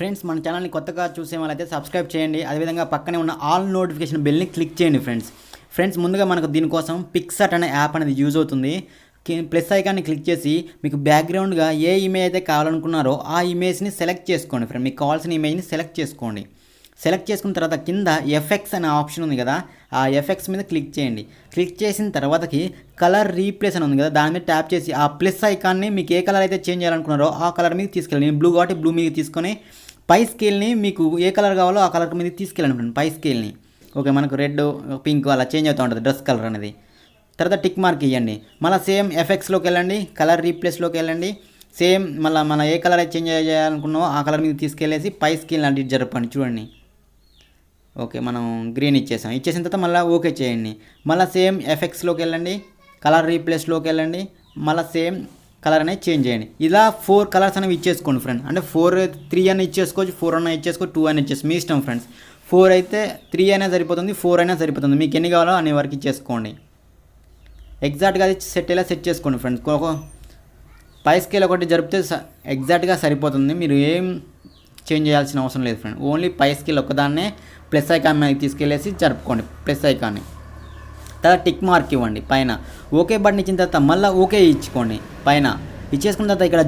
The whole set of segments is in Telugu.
ఫ్రెండ్స్ మన ఛానల్ని కొత్తగా చూసే వాళ్ళైతే సబ్స్క్రైబ్ చేయండి. అదేవిధంగా పక్కనే ఉన్న ఆల్ నోటిఫికేషన్ బెల్ని క్లిక్ చేయండి ఫ్రెండ్స్ ముందుగా మనకు దీనికోసం పిక్సార్ట్ అనే యాప్ అనేది యూజ్ అవుతుంది. ప్లస్ ఐకాన్ని క్లిక్ చేసి మీకు బ్యాక్గ్రౌండ్గా ఏ ఇమేజ్ అయితే కావాలనుకున్నారో ఆ ఇమేజ్ని సెలెక్ట్ చేసుకోండి ఫ్రెండ్. మీకు కావాల్సిన ఇమేజ్ని సెలెక్ట్ చేసుకోండి. సెలెక్ట్ చేసుకున్న తర్వాత కింద ఎఫెక్ట్స్ అనే ఆప్షన్ ఉంది కదా, ఆ ఎఫెక్ట్స్ మీద క్లిక్ చేయండి. క్లిక్ చేసిన తర్వాతకి కలర్ రీప్లేస్ అని ఉంది కదా, దాని మీద ట్యాప్ చేసి ఆ ప్లస్ ఐకాన్ని మీకు ఏ కలర్ అయితే చేంజ్ చేయాలనుకున్నారో ఆ కలర్ మీద తీసుకెళ్ళండి. నేను బ్లూ కాబట్టి బ్లూ మీద తీసుకొని పై స్కేల్ని మీకు ఏ కలర్ కావాలో ఆ కలర్ మీద తీసుకెళ్ళండి ఫ్రెండ్. పై స్కేల్ని ఓకే, మనకు రెడ్ పింక్ అలా చేంజ్ అవుతూ ఉంటుంది డ్రెస్ కలర్ అనేది. తర్వాత టిక్ మార్క్ ఇవ్వండి. మళ్ళీ సేమ్ ఎఫెక్ట్స్లోకి వెళ్ళండి, కలర్ రీప్లేస్లోకి వెళ్ళండి. సేమ్ మళ్ళీ మన ఏ కలర్ అయితే చేంజ్ చేయాలనుకున్నామో ఆ కలర్ మీద తీసుకెళ్ళేసి పై స్కేల్ లాంటివి జరపండి. చూడండి ఓకే, మనం గ్రీన్ ఇచ్చేసిన తర్వాత మళ్ళీ ఓకే చేయండి. మళ్ళీ సేమ్ ఎఫెక్ట్స్లోకి వెళ్ళండి, కలర్ రీప్లేస్లోకి వెళ్ళండి, మళ్ళీ సేమ్ కలర్ అనేది చేంజ్ చేయండి. ఇలా 4 కలర్స్ అనేవి ఇచ్చేసుకోండి ఫ్రెండ్. అంటే 3 అని ఇచ్చేసుకోవచ్చు, 4 అన్న ఇచ్చేసుకోవచ్చు, 2 అని ఇచ్చేసి మీ ఇష్టం ఫ్రెండ్స్. 4 అయితే 3 అయినా సరిపోతుంది, 4 అయినా సరిపోతుంది. మీకు ఎన్ని కావాలో అన్ని వరకు ఇచ్చేసుకోండి. ఎగ్జాక్ట్గా అది సెట్ అయ్యేలా సెట్ చేసుకోండి ఫ్రెండ్స్. పై స్కేల్ ఒకటి జరిపితే ఎగ్జాక్ట్గా సరిపోతుంది. మీరు ఏం చేంజ్ చేయాల్సిన అవసరం లేదు ఫ్రెండ్. ఓన్లీ పై స్కేల్ ఒకదాన్నే ప్లస్ ఐకాన్ మీద తీసుకెళ్ళేసి జరుపుకోండి ప్లస్ ఐకాన్ని. తర్వాత టిక్ మార్క్ ఇవ్వండి పైన. ఓకే బటన్ ఇచ్చిన తర్వాత మళ్ళీ ఓకే ఇచ్చుకోండి. పైన ఇచ్చేసుకున్న తర్వాత ఇక్కడ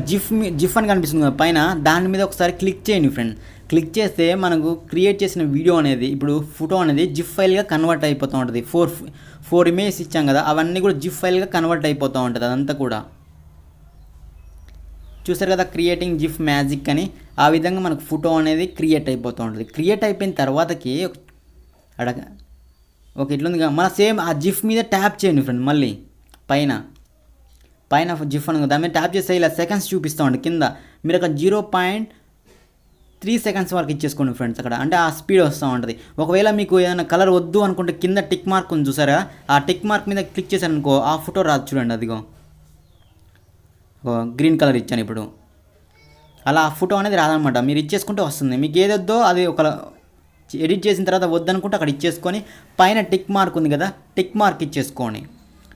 జిఫ్ అని కనిపిస్తుంది కదా పైన, దాని మీద ఒకసారి క్లిక్ చేయండి ఫ్రెండ్. క్లిక్ చేస్తే మనకు క్రియేట్ చేసిన వీడియో అనేది, ఇప్పుడు ఫోటో అనేది జిఫ్ ఫైల్గా కన్వర్ట్ అయిపోతూ ఉంటుంది. 4 ఇమేజెస్ ఇచ్చాం కదా, అవన్నీ కూడా జిఫ్ ఫైల్గా కన్వర్ట్ అయిపోతూ ఉంటుంది. అదంతా కూడా చూసారు కదా, క్రియేటింగ్ జిఫ్ మ్యాజిక్ అని. ఆ విధంగా మనకు ఫోటో అనేది క్రియేట్ అయిపోతూ ఉంటుంది. క్రియేట్ అయిపోయిన తర్వాతకి ఓకే ఇట్లుంది కదా, మళ్ళీ సేమ్ ఆ జిఫ్ మీద ట్యాప్ చేయండి ఫ్రెండ్. మళ్ళీ పైన జిఫ్ అని దాని మీద ట్యాప్ చేస్తే ఇలా సెకండ్స్ చూపిస్తూ ఉంటుంది కింద. మీరు అక్కడ 0.3 సెకండ్స్ వరకు ఇచ్చేసుకోండి ఫ్రెండ్స్ అక్కడ. అంటే ఆ స్పీడ్ వస్తూ ఉంటుంది. ఒకవేళ మీకు ఏదైనా కలర్ వద్దు అనుకుంటే కింద టిక్ మార్క్ ఉంది చూసారా, ఆ టిక్ మార్క్ మీద క్లిక్ చేశాను అనుకో ఆ ఫోటో రాదు చూడండి. అదిగో గ్రీన్ కలర్ ఇచ్చాను ఇప్పుడు, అలా ఆ ఫోటో అనేది రాదనమాట. మీరు ఇచ్చేసుకుంటే వస్తుంది. మీకు ఏదొద్దో అది ఒక ఎడిట్ చేసిన తర్వాత వద్దనుకుంటే అక్కడ ఇచ్చేసుకొని పైన టిక్ మార్క్ ఉంది కదా, టిక్ మార్క్ ఇచ్చేసుకోండి.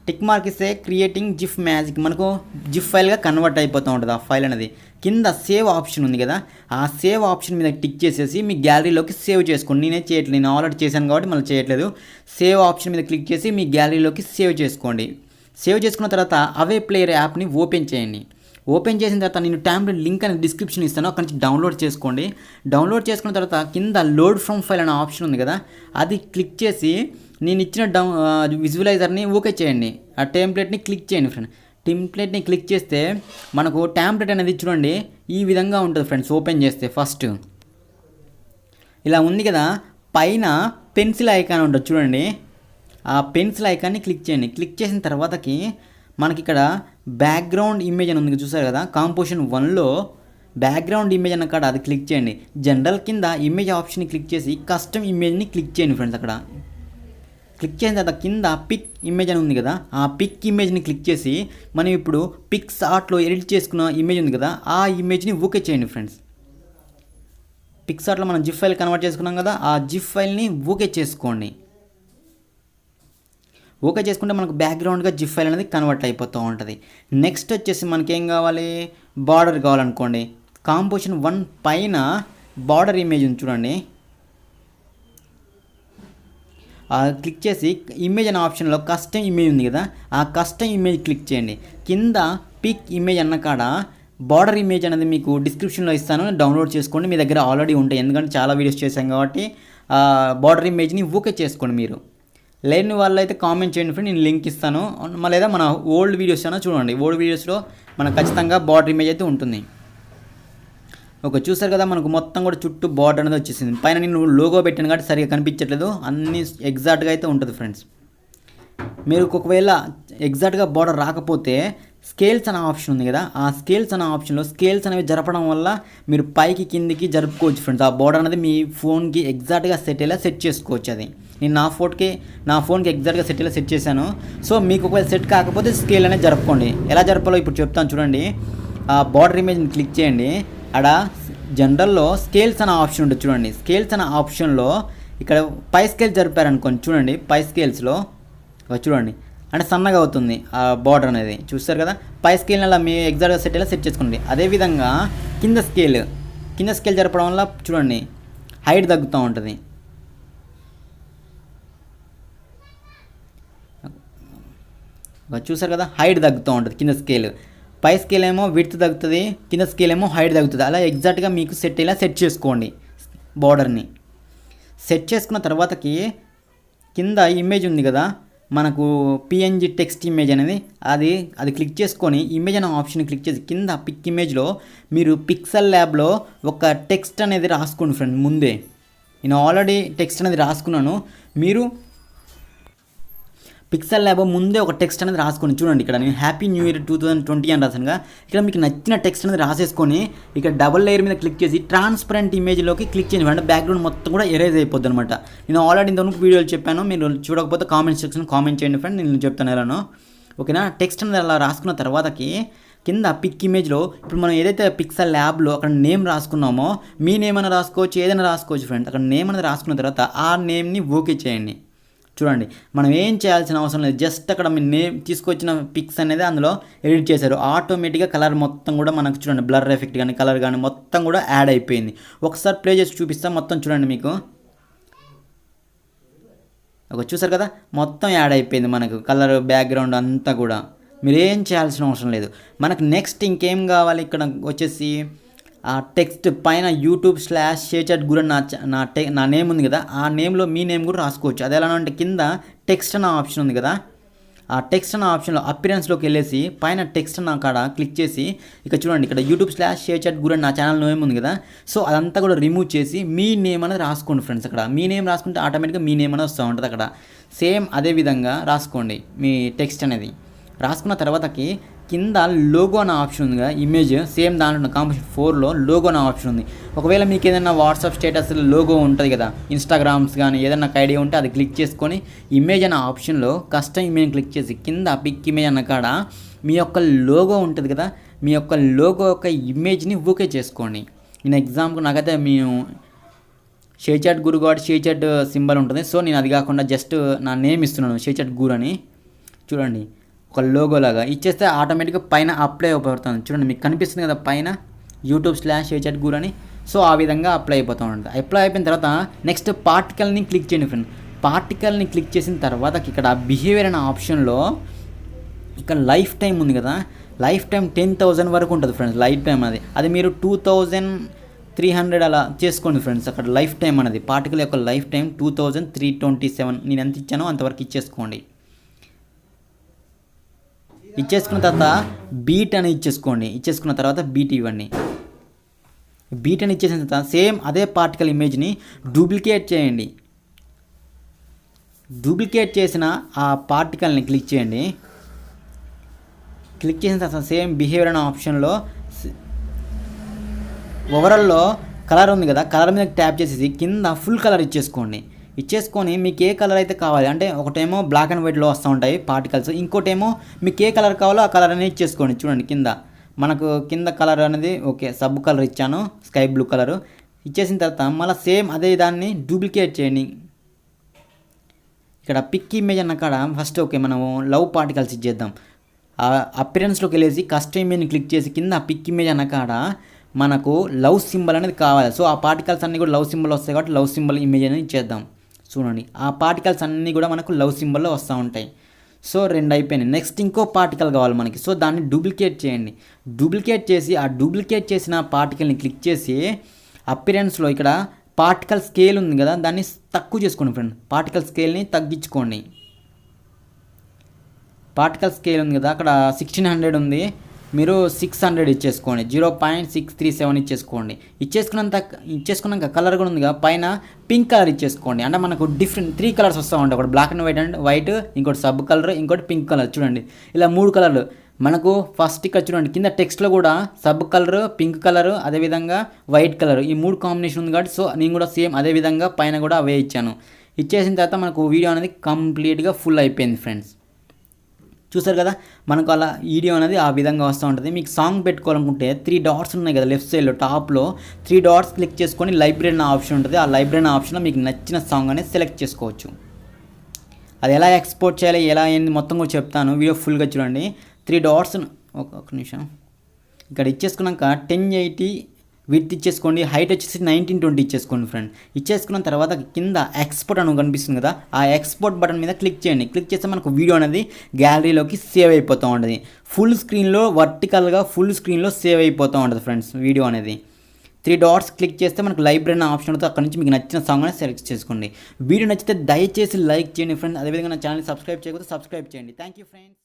టిక్ మార్క్ ఇస్తే క్రియేటింగ్ జిఫ్ మ్యాజిక్ మనకు జిఫ్ ఫైల్గా కన్వర్ట్ అయిపోతూ ఉంటుంది ఆ ఫైల్ అనేది. కింద సేవ్ ఆప్షన్ ఉంది కదా, ఆ సేవ్ ఆప్షన్ మీద టిక్ చేసేసి మీ గ్యాలరీలోకి సేవ్ చేసుకోండి. నేనే చేయట్లేదు, నేను ఆల్రెడీ చేశాను కాబట్టి మళ్ళీ చేయట్లేదు. సేవ్ ఆప్షన్ మీద క్లిక్ చేసి మీ గ్యాలరీలోకి సేవ్ చేసుకోండి. సేవ్ చేసుకున్న తర్వాత అవే ప్లేయర్ యాప్ని ఓపెన్ చేయండి. ఓపెన్ చేసిన తర్వాత నేను టెంప్లెట్ లింక్ అనేది డిస్క్రిప్షన్ ఇస్తాను, అక్కడి నుంచి డౌన్లోడ్ చేసుకోండి. డౌన్లోడ్ చేసుకున్న తర్వాత కింద లోడ్ ఫ్రమ్ ఫైల్ అనే ఆప్షన్ ఉంది కదా, అది క్లిక్ చేసి నేను ఇచ్చిన విజువలైజర్ని ఓకే చేయండి. ఆ టెంప్లెట్ని క్లిక్ చేయండి ఫ్రెండ్. టెంప్లెట్ని క్లిక్ చేస్తే మనకు టెంప్లెట్ అనేది చూడండి ఈ విధంగా ఉంటుంది ఫ్రెండ్స్. ఓపెన్ చేస్తే ఫస్ట్ ఇలా ఉంది కదా, పైన పెన్సిల్ ఐకాన్ ఉంటుంది చూడండి, ఆ పెన్సిల్ ఐకాన్ని క్లిక్ చేయండి. క్లిక్ చేసిన తర్వాతకి మనకి ఇక్కడ బ్యాక్గ్రౌండ్ ఇమేజ్ అని ఉంది చూసారు కదా, కాంపోజిషన్ 1లో బ్యాక్గ్రౌండ్ ఇమేజ్ అన్న కాడ అది క్లిక్ చేయండి. జనరల్ కింద ఇమేజ్ ఆప్షన్ని క్లిక్ చేసి కస్టమ్ ఇమేజ్ని క్లిక్ చేయండి ఫ్రెండ్స్. అక్కడ క్లిక్ చేసిన తర్వాత కింద పిక్ ఇమేజ్ అని ఉంది కదా, ఆ పిక్ ఇమేజ్ని క్లిక్ చేసి మనం ఇప్పుడు పిక్స్ ఆర్ట్లో ఎడిట్ చేసుకున్న ఇమేజ్ ఉంది కదా, ఆ ఇమేజ్ని ఓకే చేయండి ఫ్రెండ్స్. పిక్స్ ఆర్ట్లో మనం జిఫ్ ఫైల్ కన్వర్ట్ చేసుకున్నాం కదా, ఆ జిఫ్ ఫైల్ని ఓకే చేసుకోండి. ఓకే చేసుకుంటే మనకు బ్యాక్గ్రౌండ్గా జిఫ్ ఫైల్ అనేది కన్వర్ట్ అయిపోతూ ఉంటుంది. నెక్స్ట్ వచ్చేసి మనకి ఏం కావాలి, బార్డర్ కావాలనుకోండి. కాంపోజిషన్ 1 పైన బార్డర్ ఇమేజ్ ఉంది చూడండి, క్లిక్ చేసి ఇమేజ్ అనే ఆప్షన్లో కస్టమ్ ఇమేజ్ ఉంది కదా, ఆ కస్టమ్ ఇమేజ్ క్లిక్ చేయండి. కింద పిక్ ఇమేజ్ అన్న కాడ బార్డర్ ఇమేజ్ అనేది మీకు డిస్క్రిప్షన్లో ఇస్తాను, డౌన్లోడ్ చేసుకోండి. మీ దగ్గర ఆల్రెడీ ఉంటాయి, ఎందుకంటే చాలా వీడియోస్ చేశాం కాబట్టి బార్డర్ ఇమేజ్ని ఓకే చేసుకోండి. మీరు లేని వాళ్ళు అయితే కామెంట్ చేయండి ఫ్రెండ్, నేను లింక్ ఇస్తాను. లేదా మన ఓల్డ్ వీడియోస్ అయినా చూడండి, ఓల్డ్ వీడియోస్లో మనకు ఖచ్చితంగా బార్డర్ ఇమేజ్ అయితే ఉంటుంది. ఓకే చూసారు కదా, మనకు మొత్తం కూడా చుట్టూ బార్డర్ అనేది వచ్చేసింది. పైన నేను లోగో పెట్టాను కాబట్టి సరిగా కనిపించట్లేదు, అన్నీ ఎగ్జాక్ట్గా అయితే ఉంటుంది ఫ్రెండ్స్. మీరు ఒకవేళ ఎగ్జాక్ట్గా బార్డర్ రాకపోతే స్కేల్స్ అనే ఆప్షన్ ఉంది కదా, ఆ స్కేల్స్ అనే ఆప్షన్లో స్కేల్స్ అనేవి జరపడం వల్ల మీరు పైకి కిందికి జరుపుకోవచ్చు ఫ్రెండ్స్. ఆ బార్డర్ అనేది మీ ఫోన్కి ఎగ్జాక్ట్గా సెట్ అయ్యేలా సెట్ చేసుకోవచ్చు. అది నేను నా ఫోన్కి ఎగ్జాక్ట్గా సెట్ అయ్యేలా సెట్ చేశాను. సో మీకు ఒకవేళ సెట్ కాకపోతే స్కేల్ అనేది జరుపుకోండి. ఎలా జరపాలో ఇప్పుడు చెప్తాను చూడండి. ఆ బార్డర్ ఇమేజ్ని క్లిక్ చేయండి. అక్కడ జనరల్లో స్కేల్స్ అనే ఆప్షన్ ఉంటుంది చూడండి. స్కేల్స్ అనే ఆప్షన్లో ఇక్కడ పై స్కేల్ జరిపారనుకోండి చూడండి, పై స్కేల్స్లో చూడండి అంటే సన్నగా అవుతుంది ఆ బార్డర్ అనేది. చూస్తారు కదా, పై స్కేల్ అలా మీ ఎగ్జాక్ట్గా సెట్ చేసుకోండి. అదేవిధంగా కింద స్కేల్ కింద స్కేల్ జరపడం వల్ల చూడండి హైట్ తగ్గుతూ ఉంటుంది. చూసారు కదా, హైట్ తగ్గుతూ ఉంటుంది కింద స్కేల్. పై స్కేల్ ఏమో విడ్త్ తగ్గుతుంది, కింద స్కేల్ ఏమో హైట్ తగ్గుతుంది. అలా ఎగ్జాక్ట్గా మీకు ఇలా సెట్ చేసుకోండి. బార్డర్ని సెట్ చేసుకున్న తర్వాతకి కింద ఇమేజ్ ఉంది కదా మనకు పిఎన్జి టెక్స్ట్ ఇమేజ్ అనేది, అది క్లిక్ చేసుకొని ఇమేజ్ అనే ఆప్షన్ క్లిక్ చేసి కింద పిక్ ఇమేజ్లో మీరు పిక్సెల్ ల్యాబ్లో ఒక టెక్స్ట్ అనేది రాసుకోండి ఫ్రెండ్. ముందే నేను ఆల్రెడీ టెక్స్ట్ అనేది రాసుకున్నాను. మీరు పిక్సెల్ ల్యాబ్ ముందే ఒక టెక్స్ట్ అనేది రాసుకొని చూడండి. ఇక్కడ నేను హ్యాపీ న్యూ ఇయర్ 2020 అని రాసానుగా. ఇక్కడ మీకు నచ్చిన టెక్స్ట్ అనేది రాసేసుకొని ఇక్కడ డబుల్ లేయర్ మీద క్లిక్ చేసి ట్రాన్స్పరెంట్ ఇమేజ్లోకి క్లిక్ చేయండి. అంటే బ్యాక్గ్రౌండ్ మొత్తం కూడా ఎరేజ్ అయిపోద్ది అనమాట. నేను ఆల్రెడీ ఇంతవరకు వీడియోలు చెప్పాను, మీరు చూడకపోతే కామెంట్ సెక్షన్ కామెంట్ చేయండి ఫ్రెండ్, నేను చెప్తాను ఎలానో. ఓకేనా, టెక్స్ట్ అనేది అలా రాసుకున్న తర్వాతకి కింద పిక్ ఇమేజ్లో ఇప్పుడు మనం ఏదైతే పిక్సెల్ ల్యాబ్లో అక్కడ నేమ్ రాసుకున్నామో మీ నేమ్ అని రాసుకోవచ్చు, ఏదైనా రాసుకోవచ్చు ఫ్రెండ్. అక్కడ నేమ్ అనేది రాసుకున్న తర్వాత ఆ నేమ్ని ఓకే చేయండి. చూడండి, మనం ఏం చేయాల్సిన అవసరం లేదు. జస్ట్ అక్కడ మీ నేమ్ తీసుకొచ్చిన పిక్స్ అనేది అందులో ఎడిట్ చేశారు. ఆటోమేటిక్గా కలర్ మొత్తం కూడా మనకు చూడండి బ్లర్ ఎఫెక్ట్ కానీ కలర్ కానీ మొత్తం కూడా యాడ్ అయిపోయింది. ఒకసారి ప్లే చేసి చూపిస్తాం మొత్తం చూడండి మీకు. చూసారు కదా, మొత్తం యాడ్ అయిపోయింది మనకు కలర్ బ్యాక్గ్రౌండ్ అంతా కూడా. మీరు ఏం చేయాల్సిన అవసరం లేదు. మనకు నెక్స్ట్ ఇంకేం కావాలి, ఇక్కడ వచ్చేసి ఆ టెక్స్ట్ పైన YouTube/షేర్చాట్ గురు నా నేమ్ ఉంది కదా, ఆ నేమ్లో మీ నేమ్ కూడా రాసుకోవచ్చు. అది ఎలా అంటే కింద టెక్స్ట్ అన్న ఆప్షన్ ఉంది కదా, ఆ టెక్స్ట్ అన్న ఆప్షన్లో అపిరెన్స్లోకి వెళ్ళేసి పైన టెక్స్ట్ అన్న కాడ క్లిక్ చేసి ఇక్కడ చూడండి, ఇక్కడ YouTube/షేర్చాట్ గురు నా ఛానల్ నేమ్ ఉంది కదా, సో అదంతా కూడా రిమూవ్ చేసి మీ నేమ్ అనేది రాసుకోండి ఫ్రెండ్స్. అక్కడ మీ నేమ్ రాసుకుంటే ఆటోమేటిక్గా మీ నేమ్ అనేది వస్తూ ఉంటుంది. అక్కడ సేమ్ అదే విధంగా రాసుకోండి మీ టెక్స్ట్ అనేది. రాసుకున్న తర్వాతకి కింద లోగో అనే ఆప్షన్ ఉంది కదా, ఇమేజ్ సేమ్ దాంట్లో కాంపోజిషన్ 4లో లోగో అనే ఆప్షన్ ఉంది. ఒకవేళ మీకు ఏదైనా వాట్సాప్ స్టేటస్ లోగో ఉంటుంది కదా, ఇన్స్టాగ్రామ్స్ కానీ ఏదైనా ఐడియా ఉంటే అది క్లిక్ చేసుకొని ఇమేజ్ అనే ఆప్షన్లో కస్టమ్ ఇమేజ్ క్లిక్ చేసి కింద పిక్ ఇమేజ్ అన్న కాడ మీ యొక్క లోగో ఉంటుంది కదా, మీ యొక్క లోగో యొక్క ఇమేజ్ని ఓకే చేసుకోండి. నేను ఎగ్జాంపుల్ నాకైతే మేము షేర్చాట్ గురు కాబట్టి షేర్చాట్ సింబల్ ఉంటుంది, సో నేను అది కాకుండా జస్ట్ నా నేమ్ ఇస్తున్నాను షేర్చాట్ గురు అని. చూడండి, ఒక లోగో లాగా ఇచ్చేస్తే ఆటోమేటిక్గా పైన అప్లై అయిపోతుంది. చూడండి, మీకు కనిపిస్తుంది కదా పైన YouTube/షేర్చాట్ గురు అని. సో ఆ విధంగా అప్లై అయిపోతూ ఉంటుంది. అప్లై అయిపోయిన తర్వాత నెక్స్ట్ పార్టికల్ని క్లిక్ చేయండి ఫ్రెండ్. పార్టికల్ని క్లిక్ చేసిన తర్వాత ఇక్కడ బిహేవియర్ అనే ఆప్షన్లో ఇక్కడ లైఫ్ టైం ఉంది కదా, లైఫ్ టైం 10,000 వరకు ఉంటుంది ఫ్రెండ్స్. లైఫ్ టైం అది మీరు 2,300 అలా చేసుకోండి ఫ్రెండ్స్. అక్కడ లైఫ్ టైం అనేది పార్టికల్ యొక్క లైఫ్ టైం 2,327 నేను ఎంత ఇచ్చానో అంతవరకు ఇచ్చేసుకోండి. ఇచ్చేసుకున్న తర్వాత బీట్ అని ఇచ్చేసుకోండి. ఇచ్చేసుకున్న తర్వాత బీట్ ఇవ్వండి. బీట్ అని ఇచ్చేసిన తర్వాత సేమ్ అదే పార్టికల్ ఇమేజ్ని డూప్లికేట్ చేయండి. డూప్లికేట్ చేసిన ఆ పార్టికల్ని క్లిక్ చేయండి. క్లిక్ చేసిన తర్వాత సేమ్ బిహేవియర్ అనే ఆప్షన్లో ఓవరాల్లో కలర్ ఉంది కదా, కలర్ మీద ట్యాప్ చేసేసి కింద ఫుల్ కలర్ ఇచ్చేసుకొని మీకు ఏ కలర్ అయితే కావాలి, అంటే ఒకటేమో బ్లాక్ అండ్ వైట్లో వస్తూ ఉంటాయి పార్టికల్స్, ఇంకోటేమో మీకు ఏ కలర్ కావాలో ఆ కలర్ అనేది ఇచ్చేసుకోండి. చూడండి, కింద మనకు కింద కలర్ అనేది ఓకే సబ్ కలర్ ఇచ్చాను, స్కై బ్లూ కలరు. ఇచ్చేసిన తర్వాత మళ్ళీ సేమ్ అదే దాన్ని డూప్లికేట్ చేయండి. ఇక్కడ పిక్ ఇమేజ్ అన్న కాడ ఫస్ట్ ఓకే మనము లవ్ పార్టికల్స్ ఇచ్చేద్దాం. అపిరెన్స్లోకి వెళ్ళేసి కస్టమ్ ఇమేజ్ని క్లిక్ చేసి కింద పిక్ ఇమేజ్ అన్న కాడ మనకు లవ్ సింబల్ అనేది కావాలి. సో ఆ పార్టికల్స్ అన్నీ కూడా లవ్ సింబల్ వస్తాయి కాబట్టి లవ్ సింబల్ ఇమేజ్ అనేది ఇచ్చేద్దాం. చూడండి, ఆ పార్టికల్స్ అన్నీ కూడా మనకు లవ్ సింబల్లో వస్తూ ఉంటాయి. సో 2 అయిపోయినాయి. నెక్స్ట్ ఇంకో పార్టికల్ కావాలి మనకి. సో దాన్ని డూప్లికేట్ చేయండి. డూప్లికేట్ చేసి ఆ డూప్లికేట్ చేసిన పార్టికల్ని క్లిక్ చేసి అపిరెన్స్లో ఇక్కడ పార్టికల్ స్కేల్ ఉంది కదా, దాన్ని తక్కువ చేసుకోండి ఫ్రెండ్. పార్టికల్ స్కేల్ని తగ్గించుకోండి. పార్టికల్ స్కేల్ ఉంది కదా, అక్కడ 1600 ఉంది, మీరు 600 ఇచ్చేసుకోండి. 0.637 ఇచ్చేసుకోండి. ఇచ్చేసుకున్నాక కలర్ కూడా ఉంది కదా, పైన పింక్ కలర్ ఇచ్చేసుకోండి. అంటే మనకు డిఫరెంట్ 3 కలర్స్ వస్తూ ఉంటాయి. ఒకటి బ్లాక్ అండ్ వైట్, ఇంకోటి సబ్ కలర్, ఇంకోటి పింక్ కలర్. చూడండి, ఇలా 3 కలర్లు మనకు. ఫస్ట్ ఇక్కడ చూడండి, కింద టెక్స్ట్లో కూడా సబ్ కలర్, పింక్ కలర్, అదేవిధంగా వైట్ కలర్, ఈ 3 కాంబినేషన్ ఉంది కాబట్టి సో నేను కూడా సేమ్ అదే విధంగా పైన కూడా అవే ఇచ్చాను. ఇచ్చేసిన తర్వాత మనకు వీడియో అనేది కంప్లీట్గా ఫుల్ అయిపోయింది ఫ్రెండ్స్. చూసారు కదా, మనకు అలా వీడియో అనేది ఆ విధంగా వస్తూ ఉంటుంది. మీకు సాంగ్ పెట్టుకోవాలనుకుంటే 3 డాట్స్ ఉన్నాయి కదా లెఫ్ట్ సైడ్లో టాప్లో 3 డాట్స్ క్లిక్ చేసుకొని లైబ్రరీ అనే ఆప్షన్ ఉంటుంది. ఆ లైబ్రరీ అనే ఆప్షన్లో మీకు నచ్చిన సాంగ్ అనేది సెలెక్ట్ చేసుకోవచ్చు. అది ఎలా ఎక్స్పోర్ట్ చేయాలి, ఎలా ఏంది మొత్తం కూడా చెప్తాను. వీడియో ఫుల్గా చూడండి. 3 డాట్స్ ఒక నిమిషం ఇక్కడ ఇచ్చేసుకున్నాక 1080 విడ్త్ ఇచ్చేసుకోండి, హైట్ వచ్చేసి 1920 ఇచ్చేసుకోండి ఫ్రెండ్. ఇచ్చేసుకున్న తర్వాత కింద ఎక్స్పోర్ట్ అని కనిపిస్తుంది కదా, ఆ ఎక్స్పోర్ట్ బటన్ మీద క్లిక్ చేయండి. క్లిక్ చేస్తే మనకు వీడియో అనేది గ్యాలరీలోకి సేవ్ అయిపోతూ ఉంటుంది. ఫుల్ స్క్రీన్లో వర్టికల్గా ఫుల్ స్క్రీన్లో సేవ్ అయిపోతూ ఉంటుంది ఫ్రెండ్స్ వీడియో అనేది. 3 డాట్స్ క్లిక్ చేస్తే మనకు లైబ్రరీ అనే ఆప్షన్ ఉంటుంది. అక్కడ నుంచి మీకు నచ్చిన సాంగ్ అనేది సెలెక్ట్ చేసుకోండి. వీడియో నచ్చితే దయచేసి లైక్ చేయండి ఫ్రెండ్స్. అదేవిధంగా నా ఛానల్ సబ్స్క్రైబ్ చేయకపోతే సబ్స్క్రైబ్ చేయండి. Thank you friends.